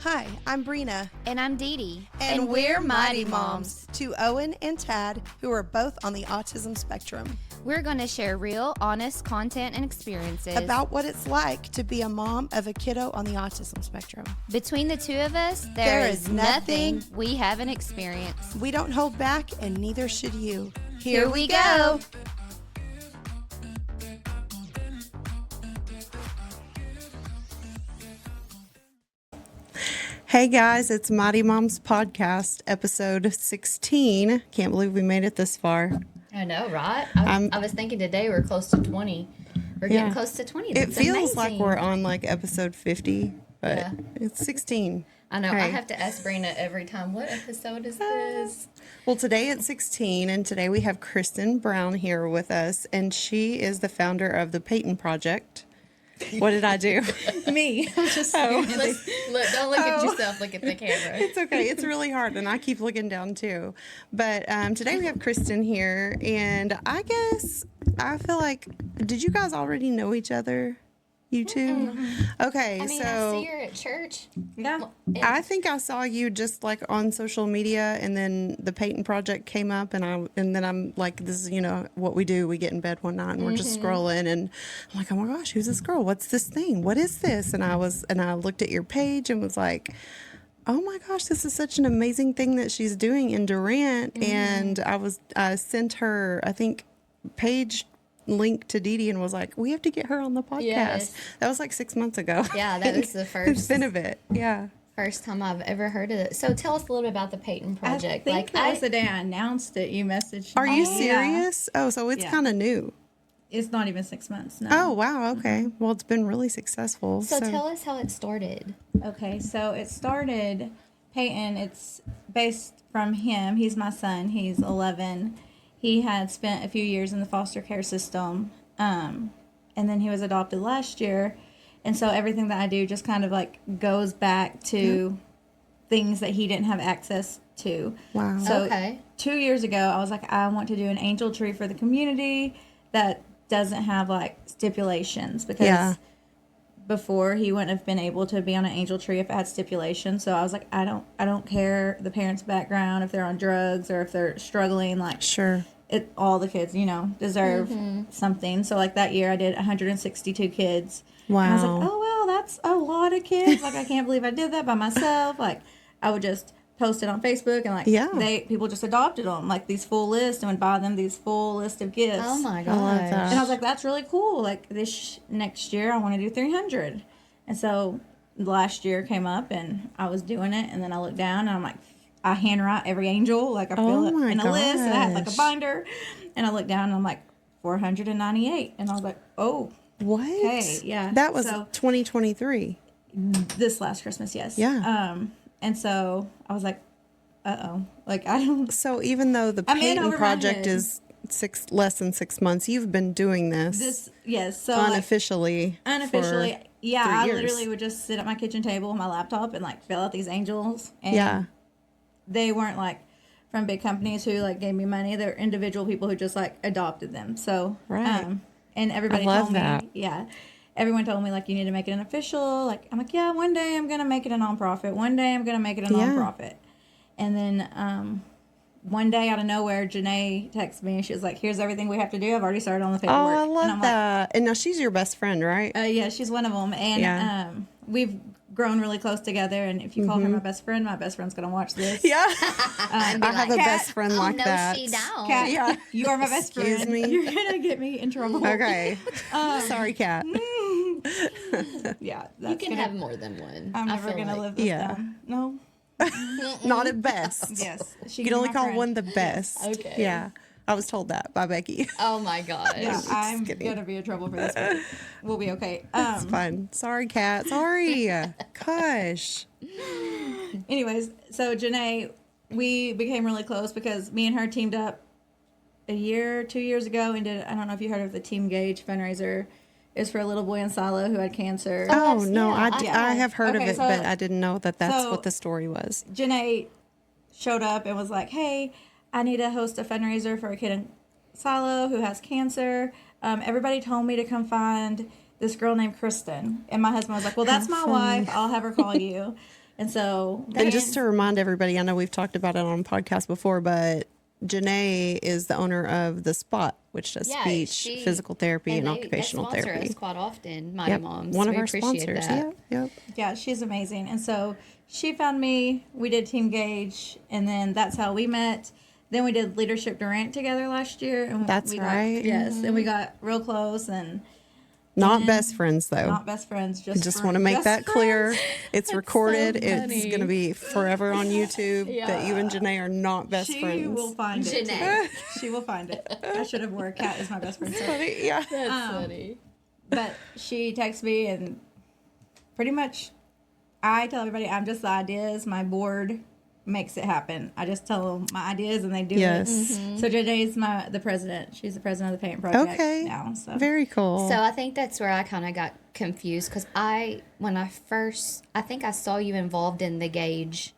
Hi, I'm Brina. And I'm Dee Dee. And we're Mighty Moms, to Owen and Tad, who are both on the autism spectrum. We're going to share real, honest content and experiences about what it's like to be a mom of a kiddo on the autism spectrum. Between the two of us, there is nothing we haven't experienced. We don't hold back, and neither should you. Here we go. Hey guys, it's Mighty Moms Podcast, episode 16. Can't believe we made it this far. I know, right? I was thinking today we're close to 20. We're getting close to 20. That's it feels amazing. like we're on like episode 50, but it's 16. I know. Hey. I have to ask Brina every time, what episode is this? Well, today it's 16, and today we have Kristen Brown here with us, and she is the founder of the Payton Project. What did I do? Me. I'm just don't look at yourself. Look at the camera. It's okay. It's really hard, and I keep looking down too. But today we have Kristen here, and I feel like, did you guys already know each other? You two? Mm-hmm. Okay, I see her at church. Yeah. I think I saw you just like on social media, and then the Payton Project came up, and then I'm like, this is what we do. We get in bed one night and we're just scrolling, and I'm like, oh my gosh, who's this girl? What's this thing? What is this? And I looked at your page and was like, oh my gosh, this is such an amazing thing that she's doing in Durant. And I sent her, I think, page link to Dee Dee and was like, we have to get her on the podcast. Yes. That was like 6 months ago. Yeah, that was the first. It's been a bit. Yeah. First time I've ever heard of it. So tell us a little bit about the Payton Project. I think that was the day I announced it. You messaged me. Are you serious? Oh, so it's kind of new. It's not even 6 months, no. Oh, wow. Okay. Well, it's been really successful. So tell us how it started. Okay, so it started, Payton, it's based from him. He's my son. He's 11. He had spent a few years in the foster care system, and then he was adopted last year. And so everything that I do just kind of like goes back to things that he didn't have access to. Wow. So 2 years ago, I was like, I want to do an angel tree for the community that doesn't have like stipulations, because before he wouldn't have been able to be on an angel tree if it had stipulations. So I was like, I don't care the parents' background, if they're on drugs or if they're struggling, like Sure. All the kids, deserve something. So like that year I did 162 kids. Wow. And I was like, oh well, that's a lot of kids. Like I can't believe I did that by myself. Like I would just post it on Facebook, and like people just adopted them, like these full lists, and would buy them these full list of gifts. Oh my I love gosh. that. And I was like, that's really cool. Like this next year I want to do 300. And so last year came up and I was doing it, and then I looked down and I'm like, I handwrite every angel, like I fill it in a list, and I had like a binder, and I looked down and I'm like 498, and I was like, oh, what? Okay, yeah. That was 2023. This last Christmas, yes. Yeah. And so I was like, like I don't. So even though the Payton Project is less than 6 months, you've been doing this. Yes. So unofficially. Yeah. 3 I years. literally would just sit at my kitchen table with my laptop and like fill out these angels. And they weren't like from big companies who like gave me money. They're individual people who just like adopted them. So and everybody told me, everyone told me like, you need to make it an official. Like I'm like, yeah, one day I'm gonna make it a nonprofit. One day I'm gonna make it a nonprofit. And then one day out of nowhere, Janae texted me and she was like, here's everything we have to do. I've already started on the paperwork. Oh, I love and that. Like, and now she's your best friend, right? Yeah, she's one of them. And we've grown really close together. And if you call her my best friend's going to watch this. Yeah. I have a best friend like that. No, she don't. Kat, you are my best friend. Excuse me. You're going to get me in trouble. Okay. Sorry, Kat. Yeah. You can have more than one. I'm never going to live this down. No. Not at best. Yes. You can only call one the best. Yes. Okay. Yeah. I was told that by Becky. Oh my gosh. Yeah, I'm going to be in trouble for this, but we'll be okay. It's fine. Sorry, Kat. Sorry. Gosh. Anyways, so Janae, we became really close because me and her teamed up 2 years ago and did, I don't know if you heard of the Team Gauge fundraiser. It's for a little boy in Silo who had cancer. Oh, no. I have heard of it, so, but I didn't know that's what the story was. Janae showed up and was like, hey, I need to host a fundraiser for a kid in Silo who has cancer. Everybody told me to come find this girl named Kristen. And my husband was like, well, that's my wife. I'll have her call you. And so, And just to remind everybody, I know we've talked about it on podcast before, but Janae is the owner of The Spot, which does speech, physical therapy, and occupational they sponsor therapy. us quite often, Mighty Moms. One of We our appreciate sponsors. that. Yep. yeah, she's amazing. And so she found me. We did Team Gauge, and then that's how we met. Then we did Leadership Durant together last year. And That's we right. Yes, and we got real close and Not best friends, though. not best friends. Just want to make that clear. It's recorded. so It's funny. going to be forever on YouTube that you and Janae are not best She friends. will find it. Janae. She will find it. I should have wore a cat as my best friend. So. Funny, yeah. That's funny. But she texts me and pretty much I tell everybody I'm just the ideas. My board makes it happen. I just tell them my ideas and they do Yes. it. So Janae's the president. She's the president of the Payton Project Okay. now. So Very cool. So I think that's where I kind of got confused because I think I saw you involved in the Gauge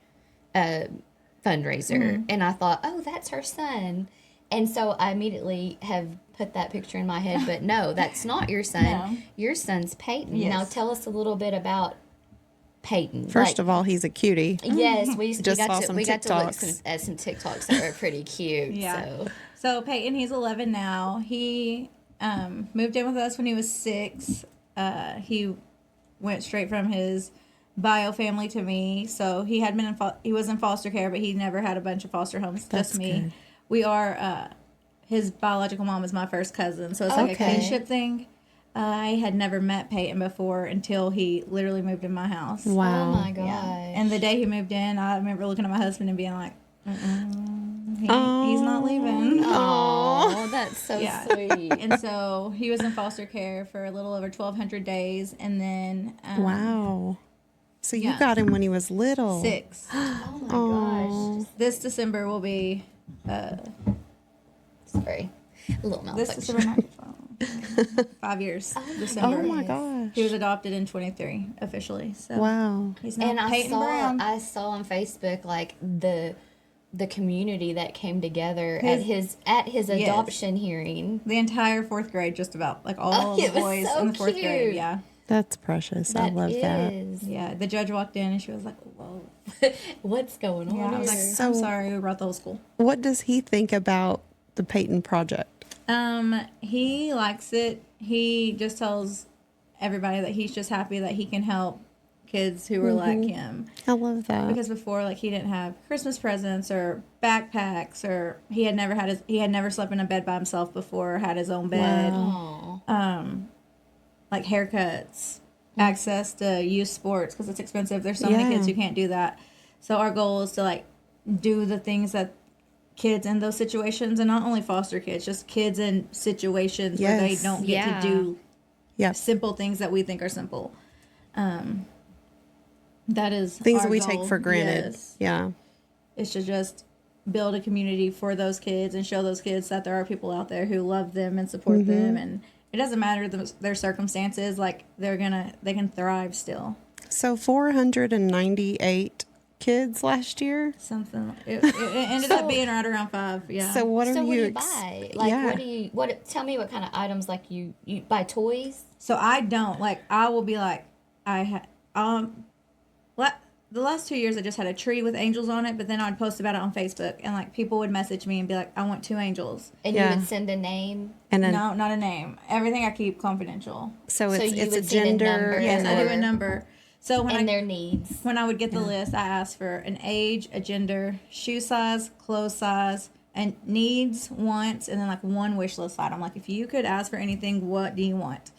fundraiser, and I thought, oh, that's her son. And so I immediately have put that picture in my head, but no, that's not your son. No. Your son's Payton. Yes. Now tell us a little bit about Payton. First of all, he's a cutie. Yes, we Just saw some we got to look TikToks. at some TikToks that were pretty cute. Yeah. So Payton, he's 11 now. He moved in with us when he was 6. He went straight from his bio family to me. So he had been he was in foster care, but he never had a bunch of foster homes. That's just me. good. We are his biological mom is my first cousin, so it's like a Okay. kinship thing. I had never met Payton before until he literally moved in my house. Wow. Oh my gosh. Yeah. And the day he moved in, I remember looking at my husband and being like, he's not leaving. Oh, that's so Yeah. sweet. And so he was in foster care for a little over 1,200 days. And then Wow. So you Yeah. got him when he was little. 6. Oh my gosh. This December will be, Sorry. A little this malfunction. December microphone. 5 years. December. Oh my gosh. He was adopted in 23 officially. So Wow. he's now And Payton Brown. I saw on Facebook like the community that came together at his adoption hearing. The entire 4th grade, just about like all Oh, of the it was boys so in the 4th grade. cute. Yeah. That's precious. I love that. is. Yeah. The judge walked in and she was like, whoa. What's going on Yeah. I here? was like, So- I'm sorry, we brought the whole school. What does he think about the Payton Project? He likes it. He just tells everybody that he's just happy that he can help kids who are like him. I love that. Because before, like, he didn't have Christmas presents or backpacks, or he had never slept in a bed by himself before, or had his own bed. Aw. Like haircuts, access to youth sports because it's expensive. There's so many Yeah. kids who can't do that. So our goal is to like do the things that kids in those situations, and not only foster kids, just kids in situations where they Yes. don't get Yeah. to do Yes. simple things that we think are simple. That is Things our that we goal. take for granted. Yes. Yeah. It's to just build a community for those kids and show those kids that there are people out there who love them and support them, and it doesn't matter their circumstances, like they can thrive still. So 498 kids last year. Something it ended up being right around 5. Yeah. So what are So what do you you buy? Like what tell me what kind of items, like you buy toys? So I don't like. I will be like, the last 2 years I just had a tree with angels on it, but then I'd post about it on Facebook, and like people would message me and be like, I want 2 angels. And Yeah. you would send a name. And then No, not a name. Everything I keep confidential. so So it's you it's a would send a gender. number. Yes, I do a Or- number. So And their needs. when I would get the list, I asked for an age, a gender, shoe size, clothes size, and needs, wants, and then like one wish list item. Like, if you could ask for anything, what do you want?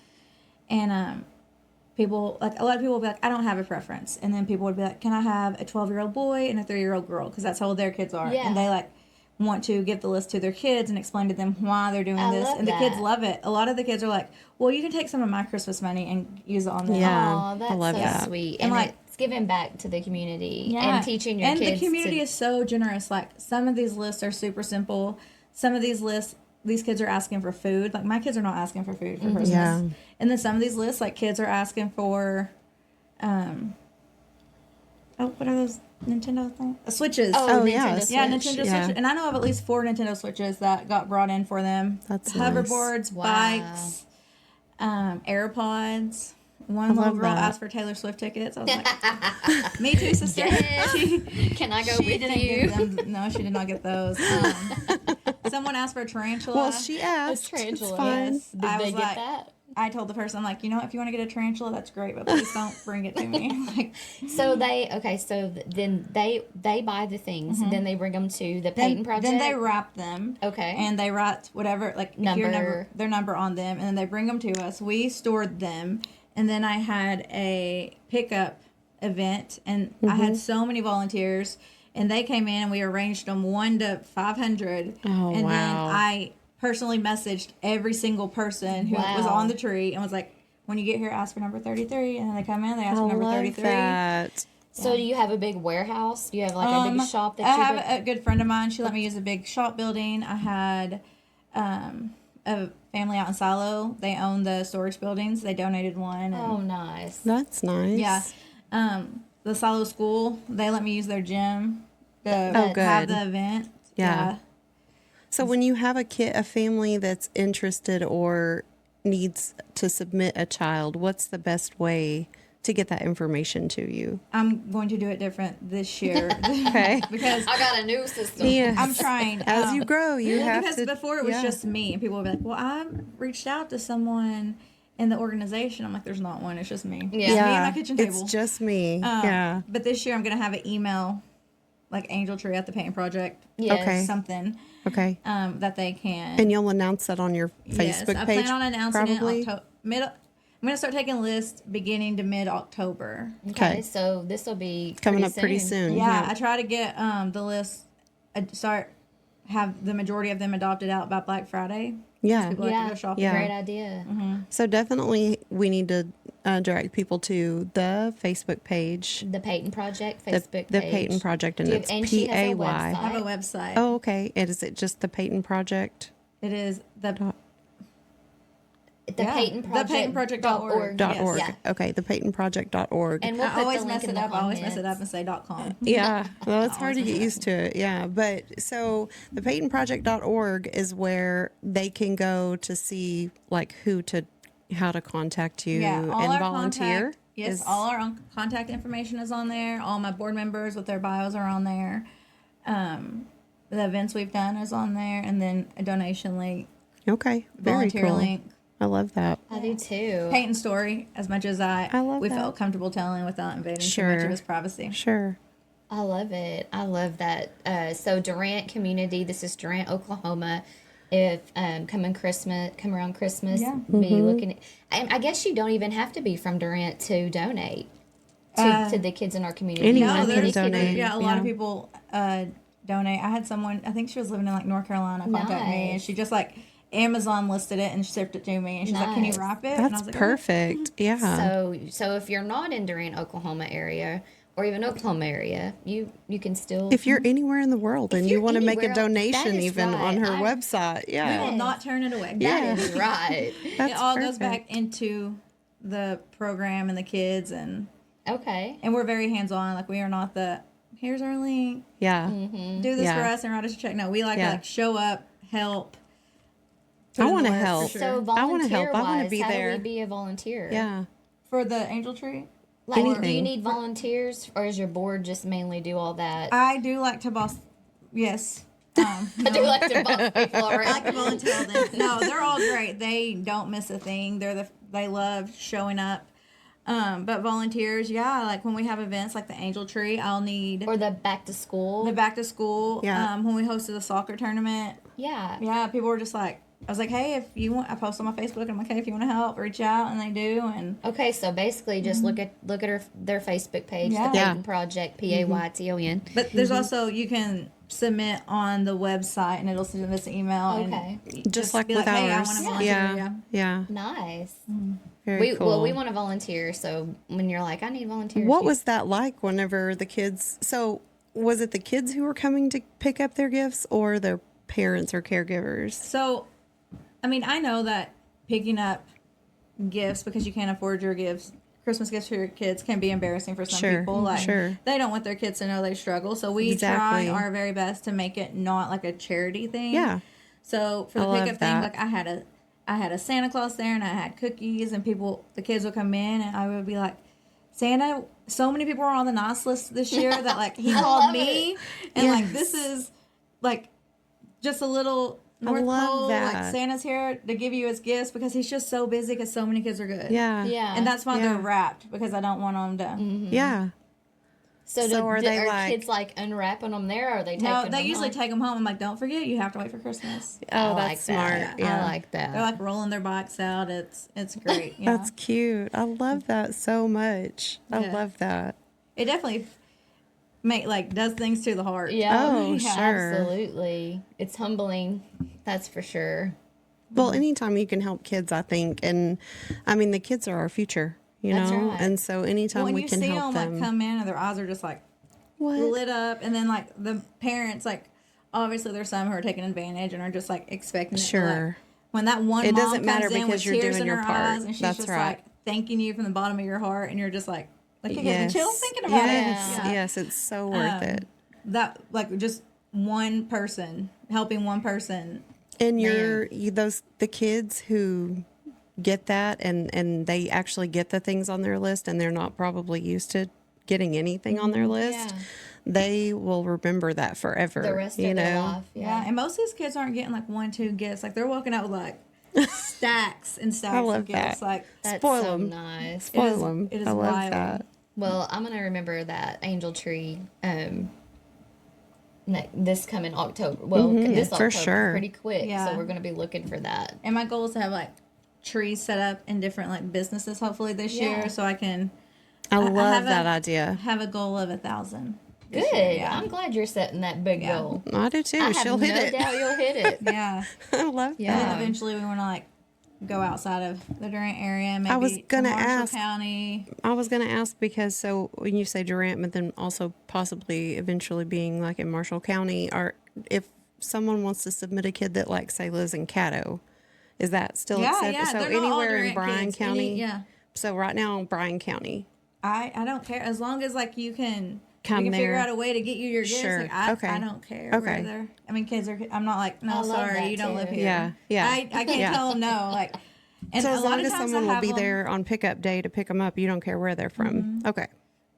And people, like, a lot of people would be like, I don't have a preference. And then people would be like, can I have a 12-year-old boy and a 3-year-old girl? Because that's how old their kids are. Yeah. And they like want to give the list to their kids and explain to them why they're doing I this. love And the kids that. love it. A lot of the kids are like, well, you can take some of my Christmas money and use it on them. Yeah. Oh, that's I love so that. sweet. And, And like- it's giving back to the community Yeah. and teaching your and kids. the community to, is so generous. Like, some of these lists are super simple. Some of these lists, these kids are asking for food. Like, my kids are not asking for food for Christmas. Yeah. And then some of these lists, like, kids are asking for, what are those Nintendo things? Switches. Oh, Nintendo yeah. Switch. Yeah, Nintendo Yeah. Switch. And I know of at least 4 Nintendo Switches that got brought in for them. That's nice. Hoverboards, Wow. bikes, AirPods, One little girl that. asked for Taylor Swift tickets. I was like, me too, sister. Yes. She, Can I go she with didn't you? get them. No, she did not get those. Someone asked for a tarantula. Well, she asked. tarantula. It's fine. Yes. Did I they was get like, that? I told the person, I'm like, if you want to get a tarantula, that's great, but please don't bring it to me. Like, So then they buy the things, then they bring them to the Payton Project. then they wrap them. Okay. And they write whatever, like their number on them, and then they bring them to us. We stored them, and then I had a pickup event, and I had so many volunteers, and they came in, and we arranged them 1 to 500. Oh, and wow. then I personally messaged every single person who was on the tree and was like, when you get here, ask for number 33. And then they come in, they ask for number 33. That. So do you have a big warehouse? Do you have like a big shop that I you have a good friend of mine. She let me use a big shop building. I had a family out in Silo. They own the storage buildings. They donated one. And, Oh, nice. That's nice. yeah. The Silo school, they let me use their gym to Oh, have good. the event. Yeah. So when you have a family that's interested or needs to submit a child, what's the best way to get that information to you? I'm going to do it different this year. Okay. Because I got a new system. Yes. I'm trying. As you grow, you have because to. before it was yeah. just me, and people would be like, well, I reached out to someone in the organization. I'm like, there's not one. It's just me. Yeah. Me and my kitchen table. It's just me. Yeah. But this year I'm going to have an email, like Angel Tree at the Payton Project. Yes. Okay. Something Okay. that they can. And you'll announce that on your Facebook yes, I page. plan on announcing probably? it I'm going to start taking lists beginning to mid-October. Okay, so this will be Coming up pretty soon. Yeah, I try to get the list, have the majority of them adopted out by Black Friday. Yeah. People like to Yeah, go shopping. Yeah. great idea. So definitely we need to direct people to the Facebook page. The Payton Project The, Facebook the page. Payton Project, and Do you- it's and she has a PAY. I website. have a website. Oh, okay. And is it just the Payton Project? It is the The Payton Project. thepaytonproject.org. Dot Yes. org. Yeah. Okay, the PaytonProject.org. And we'll I put always the link mess in it the up. I always mess it comments. up and say .com. Yeah, well, it's hard to get used to it. Yeah, but so the PaytonProject.org is where they can go to see like how to contact you Yeah, all and our volunteer. contact. Yes, all our contact information is on there. All my board members with their bios are on there. The events we've done is on there, and then a donation link, Okay, very volunteer cool. link. I love that. I do too. Payton story as much as love we that. felt comfortable telling without invading too Sure. much of his privacy. Sure. I love it. I love that. So Durant community. This is Durant, Oklahoma. If come around Christmas, Yeah. be looking. And I guess you don't even have to be from Durant to donate to the kids in our community. Anyone No, can there's donate. Yeah, a lot of Yeah. people donate. I had someone, I think she was living in like North Carolina, contact me, and Nice. she just like Amazon listed it and shipped it to me, and she's like, "Can you Nice. wrap it?" and I That's was like, perfect. Yeah. So if you're not in Durant, Oklahoma area, or even Oklahoma area, you can still. If you're anywhere in the world and you you're want to make a anywhere, that donation is even on right. her I- website. "We Yeah. will not turn it away." That is right. That's It all goes back perfect. into the program and the kids, and Okay. we're very hands on. Like, we are not the here's our link, Yeah. Mm-hmm. do this Yeah. for us and write us a check. No, we like Yeah. to like show up, help. I put in want the to work for help. sure. So I wanna volunteer help. I wanna wise, be how there. do we be a volunteer? Yeah. For the Angel Tree, Like, do you Anything. need volunteers, or is your board just mainly do all that? I do like to boss. Yes. I do like to boss people I like to around. volunteer all day. No, they're all great. They don't miss a thing. They love showing up. But volunteers, yeah, like when we have events like the Angel Tree, I'll need Or the back to school. the back to school. Yeah. When we hosted the soccer tournament, Yeah. yeah, people were just like, I was like, hey, if you want, I post on my Facebook, and I'm like, hey, if you want to help, reach out, and they do, and Okay, so basically, just look at their Facebook page, Yeah. the Yeah. Payton Project, Payton. but there's also you can submit on the website, and it'll send us an email. Okay. and Just like be with hey, I ours. want to volunteer. Yeah. Yeah. Nice. Very cool. Well, we want to volunteer. So when you're like, I need volunteers. What was that like whenever the kids? So was it the kids who were coming to pick up their gifts, or their parents or caregivers? So, I mean, I know that picking up gifts because you can't afford your gifts, Christmas gifts for your kids, can be embarrassing for some Sure, people. Like, sure. they don't want their kids to know they struggle. So we Exactly. try our very best to make it not like a charity thing. Yeah. So for the I love pickup thing, that. like I I had a Santa Claus there and I had cookies and the kids would come in and I would be like, Santa, so many people were on the nice list this year that like he called me and like this is like just a little North Pole, like Santa's here to give you his gifts because he's just so busy because so many kids are good. Yeah. And that's why they're wrapped because I don't want them to. Yeah. So are kids like unwrapping them there, or are they taking them? No, they usually home? take them home. I'm like, don't forget, you have to wait for Christmas. Oh, I that's like smart. that. Yeah. I like that. They're like rolling their bikes out. It's great. Yeah. That's cute. I love that so much. I Yeah. love that. It definitely does things to the heart. Yeah. Oh, yeah, sure. Absolutely. It's humbling. That's for sure. Well, anytime you can help kids, I think, and I mean, the kids are our future, you That's know, right. and so anytime When we you can see help them them. like come in and their eyes are just like What? lit up, and then like the parents like obviously there's some who are taking advantage and are just like expecting it to, Sure. like, when that one It mom doesn't matter comes in because with you're tears doing in your her part. eyes and she's That's just right. like thanking you from the bottom of your heart and you're just like okay, Yes. chill thinking about Yes. it. Yeah. Yes. It's so worth it. That like just one person helping one person. And the kids who get that and they actually get the things on their list and they're not probably used to getting anything on their list, they will remember that forever. The rest you of know? their life. Yeah, and most of these kids aren't getting like 1-2 gifts. Like they're walking out with like stacks and stacks love of gifts. that. Like That's Spoil so 'em. nice. Spoil them. it is I love wild. that. Well, I'm gonna remember that angel tree. This coming October. Well, this for October, sure. pretty quick. Yeah. So we're gonna be looking for that. and my goal is to have like trees set up in different like businesses hopefully this Yeah. year, so I can I love have that a- idea. have a goal of 1,000. Good. Yeah. I'm glad you're setting that big Yeah. goal. I do too. I have She'll no hit it. doubt you'll hit it. Yeah. I love Yeah. And then that. eventually we want to like go outside of the Durant area, maybe was to gonna Marshall ask. County. I was going to ask because so when you say Durant, but then also possibly eventually being like in Marshall County, or if someone wants to submit a kid that like say lives in Caddo, is that still Yeah, accepted? yeah. So They're not all anywhere in Durant Bryan kids. County. Yeah. So right now in Bryan County. I don't care as long as like you can Come figure there. out a way to get you your gifts. Sure. Like, I Okay. don't care. Okay. Whether I mean kids are. I'm not like I no love sorry that you don't too. live here. Yeah, yeah. I can't Yeah. tell them no. Like and So a as lot long of as times someone I will have be them, there on pickup day to pick them up, you don't care where they're from. Okay.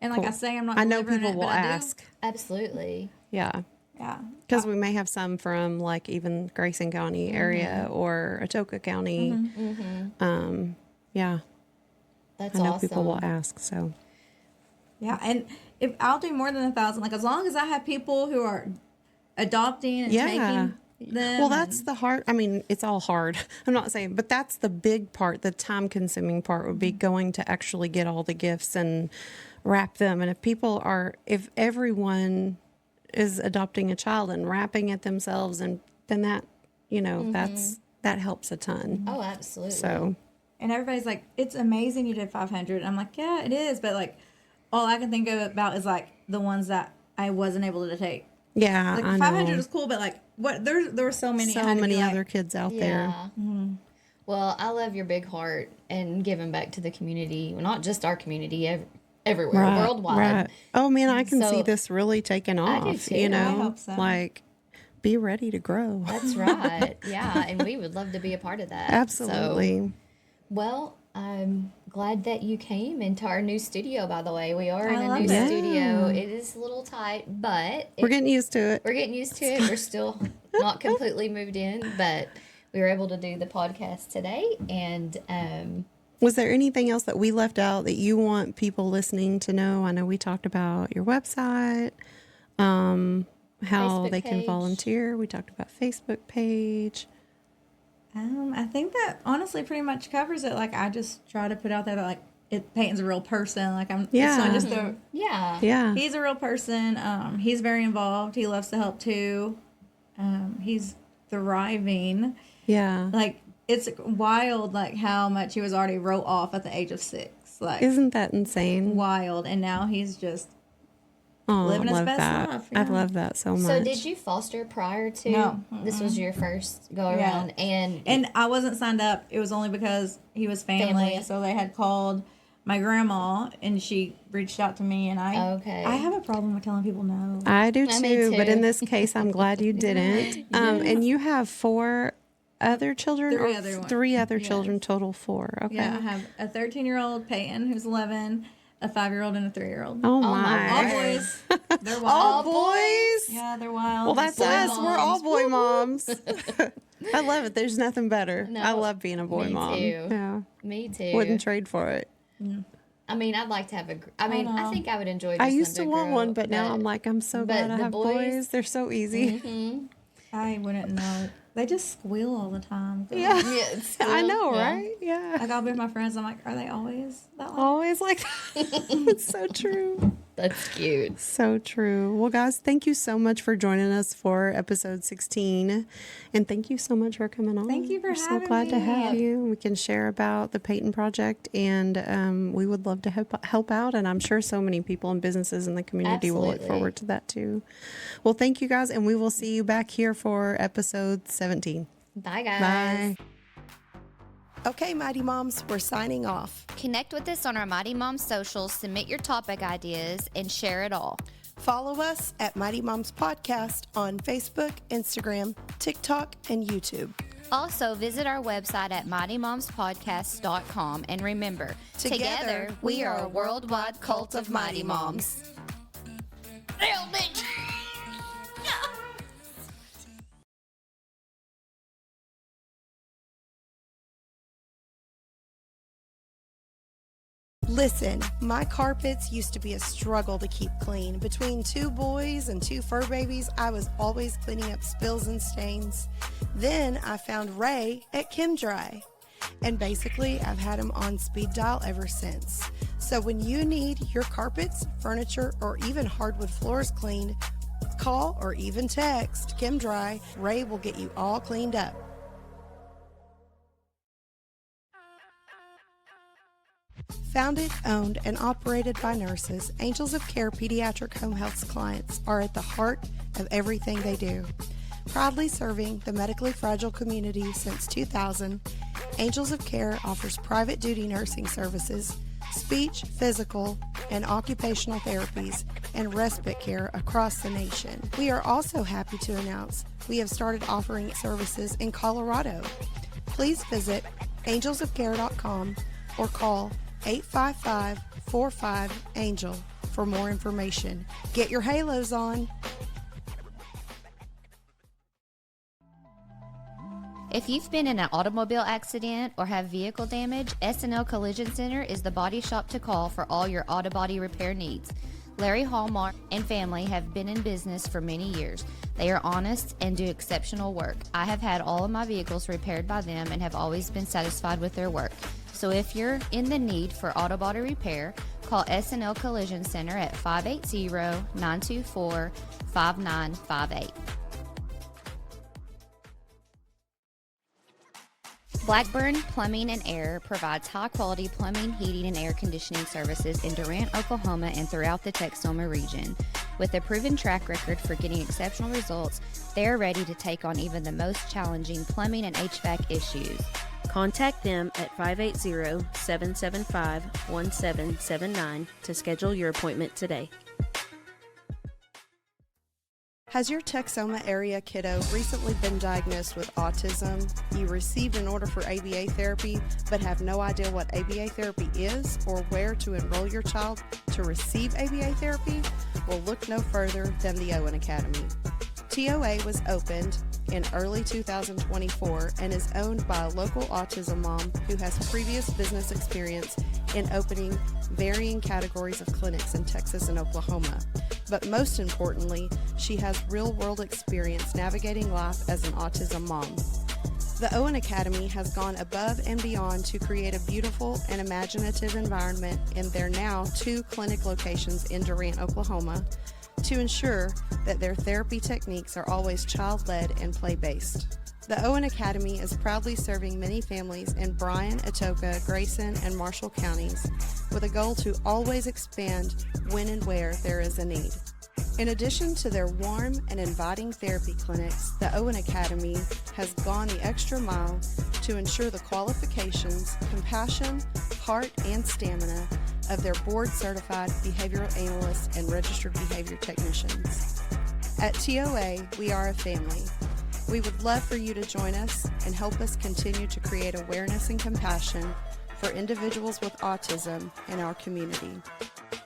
and like cool. I say I'm not. I know delivering people it, will but I do. ask. Absolutely. Yeah. Yeah. Because we may have some from like even Grayson County area or Atoka County. Yeah, That's I know awesome. people will ask. So Yeah, and if I'll do more than 1,000, like as long as I have people who are adopting and Yeah. taking them. well, that's the hard. I mean, it's all hard. I'm not saying, but that's the big part. The time-consuming part would be going to actually get all the gifts and wrap them. And if everyone is adopting a child and wrapping it themselves, and then that, that helps a ton. Oh, absolutely. So And everybody's like, it's amazing you did 500. I'm like, yeah, it is, but like all I can think of about is like the ones that I wasn't able to take. yeah, Like I 500 know. is cool, but like what there were so many. I So had to be many like, other kids out there. Yeah. Well, I love your big heart and giving back to the community. Well, not just our community, everywhere, worldwide. Right. Oh man, I can So- see this really taking I do off. too. You know, I hope so. like be ready to grow. That's right. Yeah, and we would love to be a part of that. Absolutely. So, well, I'm glad that you came into our new studio, by the way. We are in I a love new it. studio. It is a little tight, but We're getting used to it. we're getting used to it. We're still not completely moved in, but we were able to do the podcast today. And Was there anything else that we left out that you want people listening to know? I know we talked about your website, how Facebook they can page. volunteer. We talked about Facebook page. I think that honestly pretty much covers it. Like I just try to put out there that like Peyton's a real person. Like it's Yeah. not just a. yeah. Yeah. He's a real person. He's very involved. He loves to help too. He's thriving. Yeah. Like it's wild, like how much he was already wrote off at the age of 6. Like Isn't that insane? wild, and now he's just Oh, living I his love best that. life, I yeah. love that so much. So did you foster prior to? No. This was your first go Yeah. around, and And I wasn't signed up. It was only because he was family. Family. So they had called my grandma, and she reached out to me. And Okay. I have a problem with telling people no. I do Me too, but in too. this case, I'm glad you didn't. And you have 4 other children? Three or other ones. 3 other Yes. children, total 4. Okay. Yeah, I have a 13-year-old Payton who's 11, a 5-year-old, and a 3-year-old. Oh, my my. All God. boys. They're All wild. boys? Yeah, they're wild. Well, that's Boy us. We're all moms. boy moms. I love it. There's nothing better. No, I love being a boy me mom. too. Yeah. Me too. Wouldn't trade for it. I mean, I'd like to have I know. think I would enjoy. I just used to them want grow, one, but now I'm like, I'm so glad I the have boys. They're so easy. I wouldn't know. They just squeal all the time. girl. Yeah. Yeah, it's I cool. know, Yeah. right? Yeah. Like, I'll be with my friends. I'm like, are they always that way? Always like that. It's so true. That's cute. So true. Well, guys, thank you so much for joining us for episode 16. And thank you so much for coming on. Thank you for We're so having glad to me. have you. We can share about the Payton Project, and we would love to help out. And I'm sure so many people and businesses in the community will look Absolutely. forward to that too. Well, thank you guys, and we will see you back here for episode 17. Bye, guys. Bye. Okay, Mighty Moms, we're signing off. Connect with us on our Mighty Mom socials, submit your topic ideas, and share it all. Follow us at Mighty Moms Podcast on Facebook, Instagram, TikTok, and YouTube. Also, visit our website at mightymomspodcast.com. And remember, together we are a worldwide cult of Mighty Moms. Listen, my carpets used to be a struggle to keep clean. Between 2 boys and 2 fur babies, I was always cleaning up spills and stains. Then I found Ray at ChemDry. And basically, I've had him on speed dial ever since. So when you need your carpets, furniture, or even hardwood floors cleaned, call or even text ChemDry. Ray will get you all cleaned up. Founded, owned, and operated by nurses, Angels of Care Pediatric Home Health's clients are at the heart of everything they do. Proudly serving the medically fragile community since 2000, Angels of Care offers private duty nursing services, speech, physical, and occupational therapies, and respite care across the nation. We are also happy to announce we have started offering services in Colorado. Please visit angelsofcare.com or call 855-45-ANGEL for more information. Get your halos on. If you've been in an automobile accident or have vehicle damage, S&L Collision Center is the body shop to call for all your auto body repair needs. Larry Hallmark and family have been in business for many years. They are honest and do exceptional work. I have had all of my vehicles repaired by them and have always been satisfied with their work. So if you're in the need for auto body repair, call S&L Collision Center at 580-924-5958. Blackburn Plumbing and Air provides high-quality plumbing, heating, and air conditioning services in Durant, Oklahoma, and throughout the Texoma region. With a proven track record for getting exceptional results, they are ready to take on even the most challenging plumbing and HVAC issues. Contact them at 580-775-1779 to schedule your appointment today. Has your Texoma area kiddo recently been diagnosed with autism? You received an order for ABA therapy but have no idea what ABA therapy is or where to enroll your child to receive ABA therapy? Well, look no further than the Owen Academy. TOA was opened in early 2024 and is owned by a local autism mom who has previous business experience in opening varying categories of clinics in Texas and Oklahoma. But most importantly, she has real-world experience navigating life as an autism mom. The Owen Academy has gone above and beyond to create a beautiful and imaginative environment in their now 2 clinic locations in Durant, Oklahoma, to ensure that their therapy techniques are always child-led and play-based. The Owen Academy is proudly serving many families in Bryan, Atoka, Grayson, and Marshall counties with a goal to always expand when and where there is a need. In addition to their warm and inviting therapy clinics, the Owen Academy has gone the extra mile to ensure the qualifications, compassion, heart, and stamina of their board-certified behavioral analysts and registered behavior technicians. At TOA, we are a family. We would love for you to join us and help us continue to create awareness and compassion for individuals with autism in our community.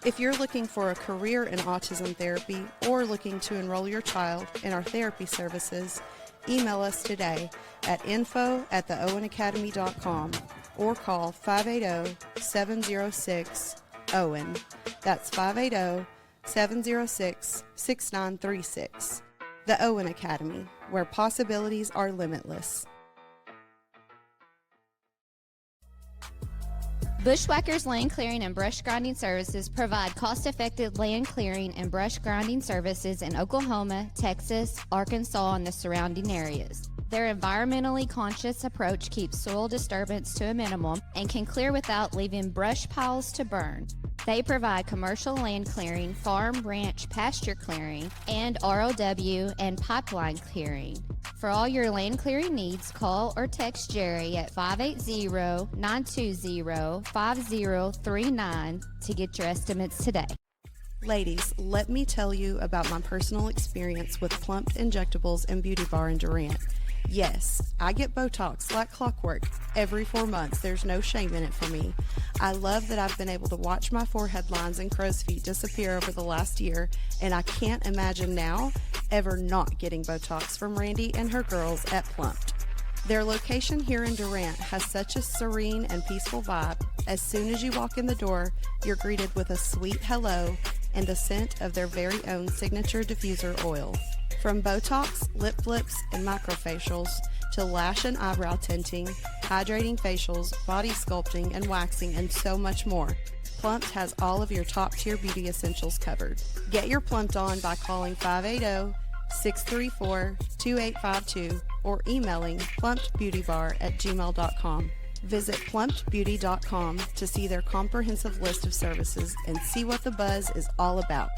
If you're looking for a career in autism therapy or looking to enroll your child in our therapy services, email us today at info@theowenacademy.com or call 580-706-OWEN. That's 580-706-6936. The Owen Academy, where possibilities are limitless. Bushwhackers Land Clearing and Brush Grinding Services provide cost-effective land clearing and brush grinding services in Oklahoma, Texas, Arkansas, and the surrounding areas. Their environmentally conscious approach keeps soil disturbance to a minimum and can clear without leaving brush piles to burn. They provide commercial land clearing, farm, ranch, pasture clearing, and ROW and pipeline clearing. For all your land clearing needs, call or text Jerry at 580-920-5039 to get your estimates today. Ladies, let me tell you about my personal experience with Plump Injectables and Beauty Bar in Durant. Yes, I get Botox like clockwork every 4 months. There's no shame in it for me. I love that I've been able to watch my forehead lines and crow's feet disappear over the last year, and I can't imagine now ever not getting Botox from Randy and her girls at Plumped. Their location here in Durant has such a serene and peaceful vibe. As soon as you walk in the door, you're greeted with a sweet hello and the scent of their very own signature diffuser oil. From Botox, lip flips, and microfacials to lash and eyebrow tinting, hydrating facials, body sculpting and waxing, and so much more, Plumped has all of your top-tier beauty essentials covered. Get your Plumped on by calling 580-634-2852 or emailing plumpedbeautybar@gmail.com. Visit plumpedbeauty.com to see their comprehensive list of services and see what the buzz is all about.